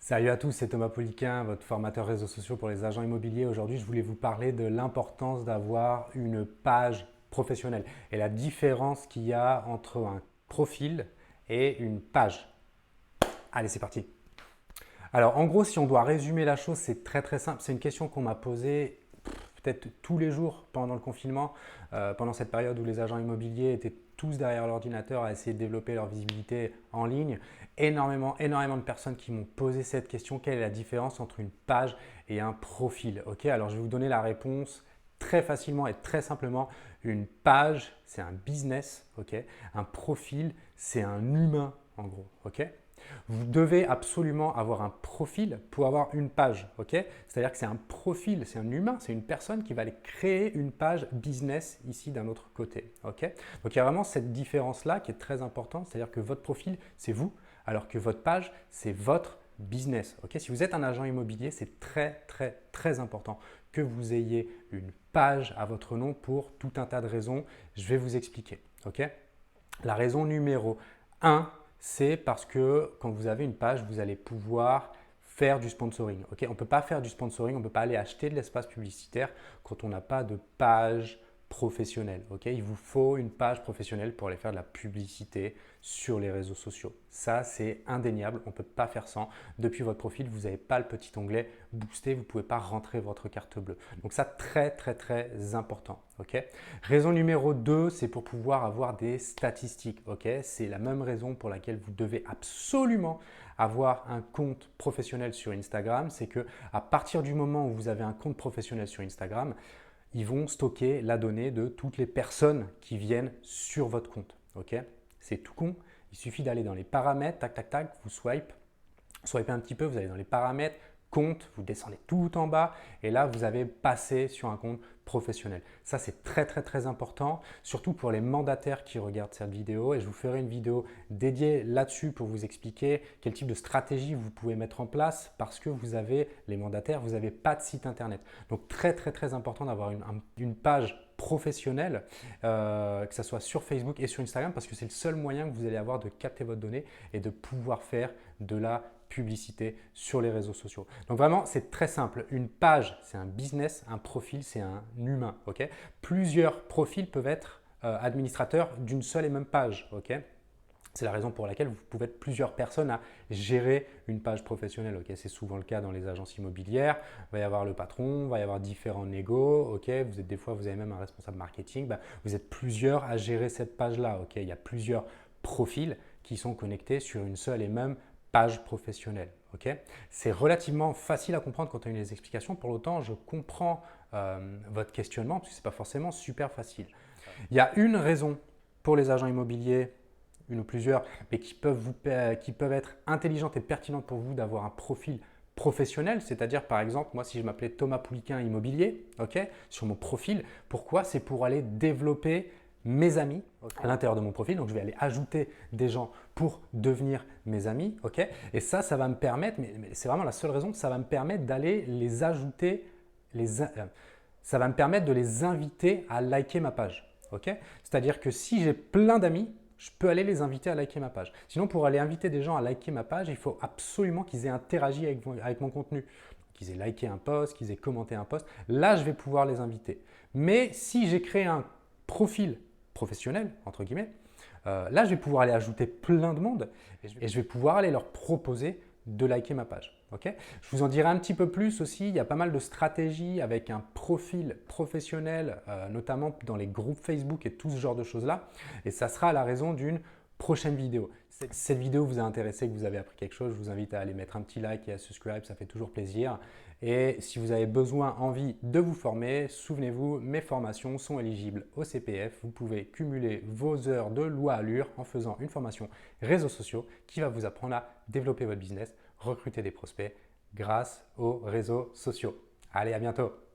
Salut à tous, c'est Thomas Poliquin, votre formateur réseaux sociaux pour les agents immobiliers. Aujourd'hui, je voulais vous parler de l'importance d'avoir une page professionnelle et la différence qu'il y a entre un profil et une page. Allez, c'est parti. Alors, en gros, si on doit résumer la chose, c'est très simple. C'est une question qu'on m'a posée peut-être tous les jours pendant le confinement, pendant cette période où les agents immobiliers étaient tous derrière l'ordinateur à essayer de développer leur visibilité en ligne. Énormément de personnes qui m'ont posé cette question, quelle est la différence entre une page et un profil? Ok, alors je vais vous donner la réponse très facilement et très simplement. Une page, c'est un business, ok. Un profil, c'est un humain, en gros, ok. Vous devez absolument avoir un profil pour avoir une page, ok? C'est-à-dire que c'est un profil, c'est un humain, c'est une personne qui va aller créer une page business ici d'un autre côté, ok? Donc il y a vraiment cette différence-là qui est très importante, c'est-à-dire que votre profil, c'est vous, alors que votre page, c'est votre business, ok? Si vous êtes un agent immobilier, c'est très important que vous ayez une page à votre nom pour tout un tas de raisons. Je vais vous expliquer, ok? La raison numéro un, c'est parce que quand vous avez une page, vous allez pouvoir faire du sponsoring. Ok, on ne peut pas faire du sponsoring, on ne peut pas aller acheter de l'espace publicitaire quand on n'a pas de page professionnelle. Ok, il vous faut une page professionnelle pour aller faire de la publicité sur les réseaux sociaux. Ça, c'est indéniable, on ne peut pas faire sans. Depuis votre profil, vous n'avez pas le petit onglet booster, vous ne pouvez pas rentrer votre carte bleue. Donc ça, très important. Ok. Raison numéro 2, c'est pour pouvoir avoir des statistiques. Ok, c'est la même raison pour laquelle vous devez absolument avoir un compte professionnel sur Instagram. C'est que à partir du moment où vous avez un compte professionnel sur Instagram, ils vont stocker la donnée de toutes les personnes qui viennent sur votre compte. Ok, c'est tout con. Il suffit d'aller dans les paramètres, tac, vous swipez un petit peu, vous allez dans les paramètres, compte, vous descendez tout en bas et là, vous avez passé sur un compte professionnel. Ça, c'est très important, surtout pour les mandataires qui regardent cette vidéo et je vous ferai une vidéo dédiée là-dessus pour vous expliquer quel type de stratégie vous pouvez mettre en place parce que vous avez les mandataires, vous n'avez pas de site internet. Donc, très important d'avoir une page professionnelle, que ce soit sur Facebook et sur Instagram parce que c'est le seul moyen que vous allez avoir de capter votre donnée et de pouvoir faire de la publicité sur les réseaux sociaux. Donc vraiment, c'est très simple. Une page, c'est un business, un profil, c'est un humain. Ok, plusieurs profils peuvent être administrateurs d'une seule et même page. Ok, c'est la raison pour laquelle vous pouvez être plusieurs personnes à gérer une page professionnelle. Ok, c'est souvent le cas dans les agences immobilières. Il va y avoir le patron, il va y avoir différents négos. Ok, des fois, vous avez même un responsable marketing. Vous êtes plusieurs à gérer cette page-là. Ok, il y a plusieurs profils qui sont connectés sur une seule et même page professionnelle. Okay, c'est relativement facile à comprendre quand on a les explications. Pour autant, je comprends votre questionnement parce que ce n'est pas forcément super facile. Il y a une raison pour les agents immobiliers, une ou plusieurs, mais qui peuvent être intelligentes et pertinentes pour vous d'avoir un profil professionnel, c'est-à-dire par exemple, moi si je m'appelais Thomas Pouliquin Immobilier, ok, sur mon profil, pourquoi? C'est pour aller développer mes amis à l'intérieur de mon profil. Donc, je vais aller ajouter des gens pour devenir mes amis. Ok, et ça va me permettre, mais c'est vraiment la seule raison, ça va me permettre d'aller les ajouter, ça va me permettre de les inviter à liker ma page. Ok, c'est-à-dire que si j'ai plein d'amis, je peux aller les inviter à liker ma page. Sinon, pour aller inviter des gens à liker ma page, il faut absolument qu'ils aient interagi avec mon contenu. Qu'ils aient liké un post, qu'ils aient commenté un post. Là, je vais pouvoir les inviter. Mais si j'ai créé un profil professionnel, entre guillemets, là, je vais pouvoir aller ajouter plein de monde et je vais pouvoir aller leur proposer de liker ma page. Okay, je vous en dirai un petit peu plus aussi. Il y a pas mal de stratégies avec un profil professionnel, notamment dans les groupes Facebook et tout ce genre de choses-là. Et ça sera à la raison d'une prochaine vidéo. Si cette vidéo vous a intéressé, que vous avez appris quelque chose, je vous invite à aller mettre un petit like et à subscribe, ça fait toujours plaisir. Et si vous avez besoin, envie de vous former, souvenez-vous, mes formations sont éligibles au CPF. Vous pouvez cumuler vos heures de loi Allure en faisant une formation réseaux sociaux qui va vous apprendre à développer votre business, recruter des prospects grâce aux réseaux sociaux. Allez, à bientôt!